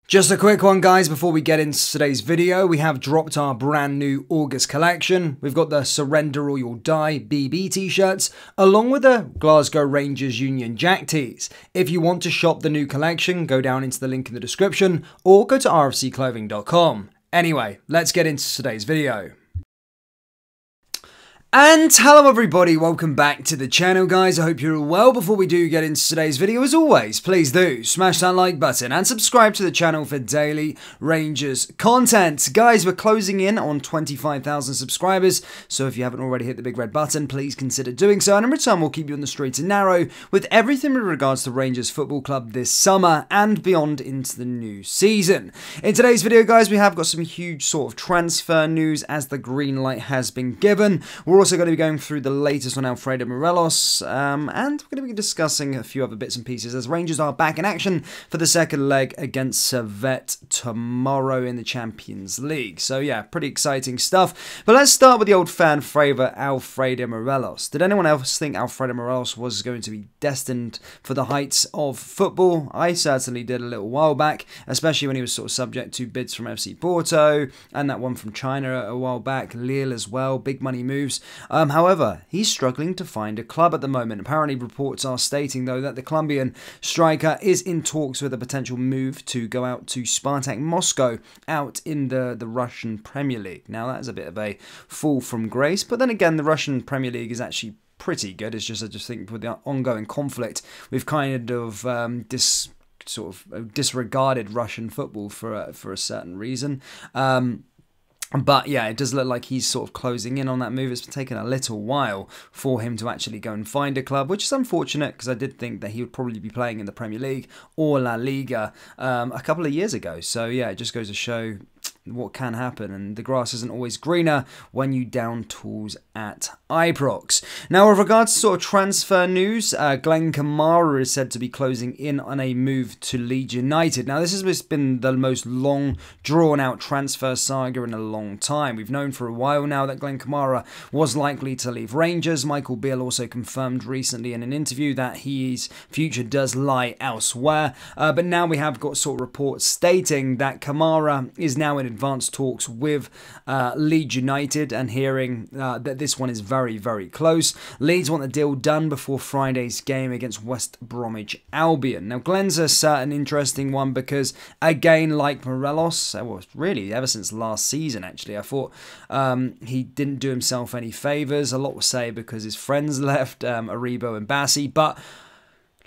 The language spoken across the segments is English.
Just a quick one, guys, before we get into today's video. We have dropped our brand new August collection. We've got the Surrender or You'll Die BB t-shirts, along with the Glasgow Rangers Union Jack tees. If you want to shop the new collection, go down into the link in the description, or go to rfcclothing.com. Anyway, let's get into today's video. And hello everybody, welcome back to the channel, guys. I hope you're all well. Before we do get into today's video, as always, please do smash that like button and subscribe to the channel for daily Rangers content. Guys, we're closing in on 25,000 subscribers, so if you haven't already hit the big red button, please consider doing so, and in return we'll keep you on the straight and narrow with everything with regards to Rangers Football Club this summer and beyond into the new season. In today's video, guys, we have got some huge sort of transfer news as the green light has been given. We're also going to be going through the latest on Alfredo Morelos, and we're going to be discussing a few other bits and pieces as Rangers are back in action for the second leg against Servette tomorrow in the Champions League. So yeah, pretty exciting stuff. But let's start with the old fan favourite, Alfredo Morelos. Did anyone else think Alfredo Morelos was going to be destined for the heights of football? I certainly did a little while back, especially when he was sort of subject to bids from FC Porto and that one from China a while back, Lille as well, big money moves. However, he's struggling to find a club at the moment. Apparently, reports are stating, though, that the Colombian striker is in talks with a potential move to go out to Spartak Moscow out in the Russian Premier League. Now, that is a bit of a fall from grace, but then again, the Russian Premier League is actually pretty good. It's just, I just think, with the ongoing conflict, we've kind of disregarded Russian football for a certain reason. But yeah, it does look like he's sort of closing in on that move. It's taken a little while for him to actually go and find a club, which is unfortunate because I did think that he would probably be playing in the Premier League or La Liga a couple of years ago. So yeah, it just goes to show what can happen, and the grass isn't always greener when you down tools at Ibrox. Now, with regards to sort of transfer news, Glenn Kamara is said to be closing in on a move to Leeds United. Now, this has been the most long, drawn-out transfer saga in a long time. We've known for a while now that Glenn Kamara was likely to leave Rangers. Michael Beale also confirmed recently in an interview that his future does lie elsewhere. But now we have got sort of reports stating that Kamara is now in advanced talks with Leeds United, and hearing that this one is very, very close. Leeds want the deal done before Friday's game against West Bromwich Albion. Now, Glenn's a certain interesting one because, again, like Morelos, well, really ever since last season, actually, I thought he didn't do himself any favours. A lot was say because his friends left, Aribo and Bassi, but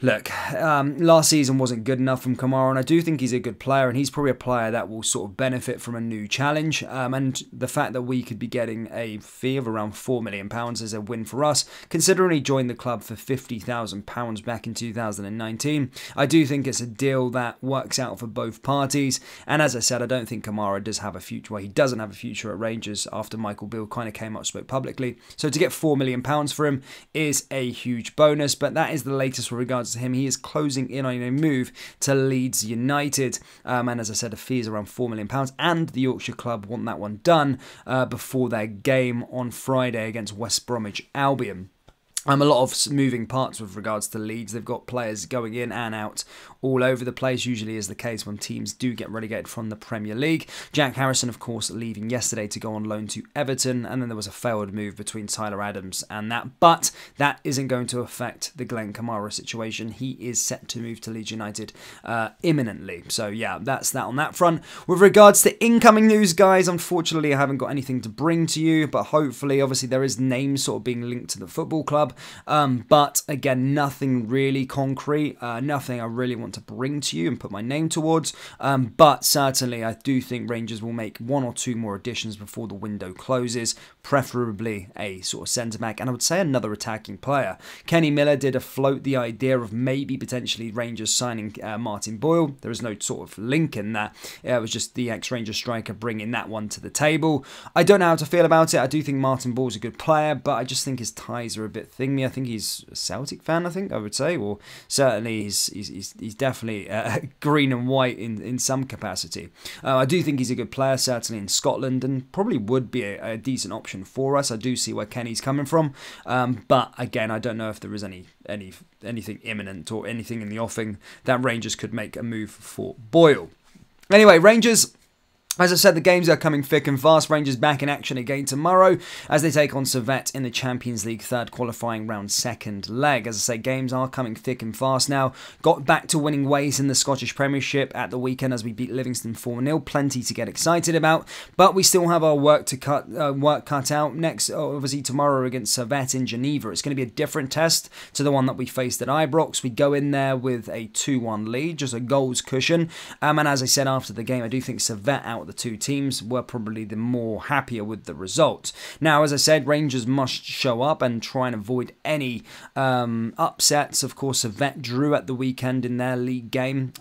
look, last season wasn't good enough from Kamara, and I do think he's a good player, and he's probably a player that will sort of benefit from a new challenge, and the fact that we could be getting a fee of around £4 million is a win for us, considering he joined the club for £50,000 back in 2019. I do think it's a deal that works out for both parties, and as I said, I don't think Kamara does have a future. Well, he doesn't have a future at Rangers after Michael Beale kind of came up, spoke publicly, so to get £4 million for him is a huge bonus, but that is the latest with regards to him. He is closing in on a move to Leeds United, and as I said, a fee is around £4 million, and the Yorkshire club want that one done before their game on Friday against West Bromwich Albion. A lot of moving parts with regards to Leeds. They've got players going in and out all over the place, usually is the case when teams do get relegated from the Premier League. Jack Harrison, of course, leaving yesterday to go on loan to Everton, and then there was a failed move between Tyler Adams and that, but that isn't going to affect the Glenn Kamara situation. He is set to move to Leeds United imminently. So yeah, that's that on that front. With regards to incoming news, guys, unfortunately I haven't got anything to bring to you, but hopefully, obviously, there is names sort of being linked to the football club. But again, nothing really concrete, nothing I really want to bring to you and put my name towards, but certainly I do think Rangers will make one or two more additions before the window closes, preferably a sort of centre-back, and I would say another attacking player. Kenny Miller did float the idea of maybe potentially Rangers signing Martin Boyle. There is no sort of link in that. It was just the ex-Rangers striker bringing that one to the table. I don't know how to feel about it. I do think Martin Boyle's a good player, but I just think his ties are a bit thingy. I think he's a Celtic fan, I would say, or certainly he's definitely green and white in some capacity. I do think he's a good player, certainly in Scotland, and probably would be a decent option for us. I do see where Kenny's coming from, but again, I don't know if there is anything imminent or anything in the offing that Rangers could make a move for Boyle. Anyway, Rangers. As I said, the games are coming thick and fast. Rangers back in action again tomorrow as they take on Servette in the Champions League third qualifying round second leg. As I say, games are coming thick and fast now. Got back to winning ways in the Scottish Premiership at the weekend as we beat Livingston 4-0. Plenty to get excited about, but we still have our work cut out. Next, obviously tomorrow against Servette in Geneva. It's going to be a different test to the one that we faced at Ibrox. We go in there with a 2-1 lead, just a goals cushion. And as I said after the game, I do think Servette out of the two teams were probably the more happier with the result. Now, as I said, Rangers must show up and try and avoid any upsets. Of course, Servette drew at the weekend in their league game,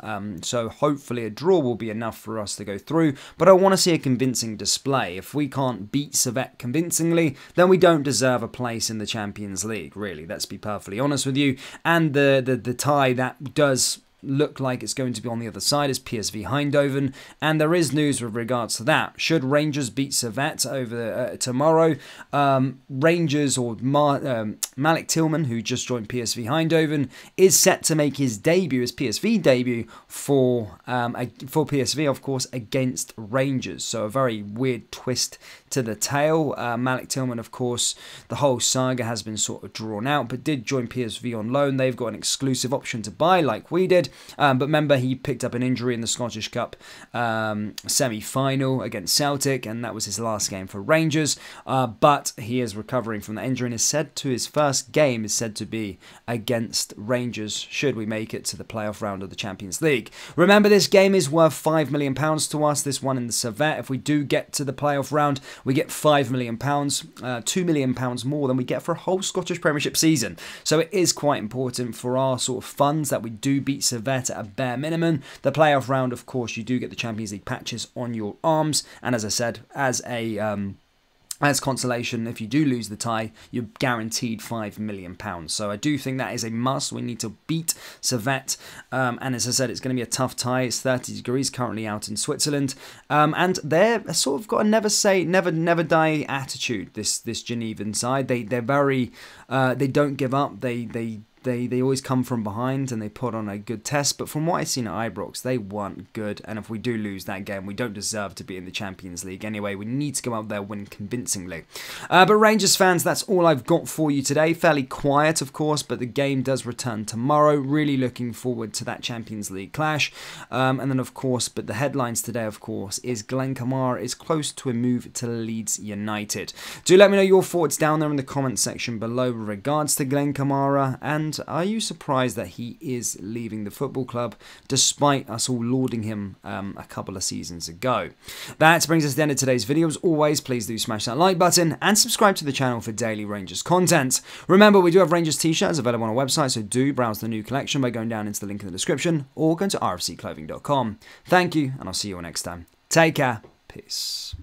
so hopefully a draw will be enough for us to go through, but I want to see a convincing display. If we can't beat Servette convincingly, then we don't deserve a place in the Champions League, really. Let's be perfectly honest with you. And the tie that does look like it's going to be on the other side is PSV Eindhoven, and there is news with regards to that. Should Rangers beat Servette over tomorrow, Rangers or Malik Tillman, who just joined PSV Eindhoven, is set to make his debut, his PSV debut for PSV, of course, against Rangers. So a very weird twist to the tale. Malik Tillman, of course, the whole saga has been sort of drawn out, but did join PSV on loan. They've got an exclusive option to buy like we did. But remember, he picked up an injury in the Scottish Cup semi-final against Celtic, and that was his last game for Rangers. But he is recovering from that injury, and is said to his first game is said to be against Rangers, should we make it to the playoff round of the Champions League. Remember, this game is worth £5 million to us, this one in the Servette. If we do get to the playoff round, we get £5 million, £2 million more than we get for a whole Scottish Premiership season. So it is quite important for our sort of funds that we do beat Servette at a bare minimum. The playoff round, of course, you do get the Champions League patches on your arms, and as I said, as consolation, if you do lose the tie, you're guaranteed £5 million. So I do think that is a must. We need to beat Servette. And as I said, it's going to be a tough tie. It's 30 degrees currently out in Switzerland. And they're sort of got a never die attitude, this Genevan side. They're very, they don't give up. They always come from behind and they put on a good test. But from what I've seen at Ibrox, they weren't good. And if we do lose that game, we don't deserve to be in the Champions League anyway. We need to go out there and win convincingly. But Rangers fans, that's all I've got for you today. Fairly quiet, of course, but the game does return tomorrow. Really looking forward to that Champions League clash. And then, of course, but the headlines today, of course, is Glenn Kamara is close to a move to Leeds United. Do let me know your thoughts down there in the comment section below with regards to Glenn Kamara, and are you surprised that he is leaving the football club despite us all lauding him a couple of seasons ago? That brings us to the end of today's video. As always, please do smash that like button and subscribe to the channel for daily Rangers content. Remember, we do have Rangers t-shirts available on our website, so do browse the new collection by going down into the link in the description or go to rfcclothing.com. Thank you, and I'll see you all next time. Take care. Peace.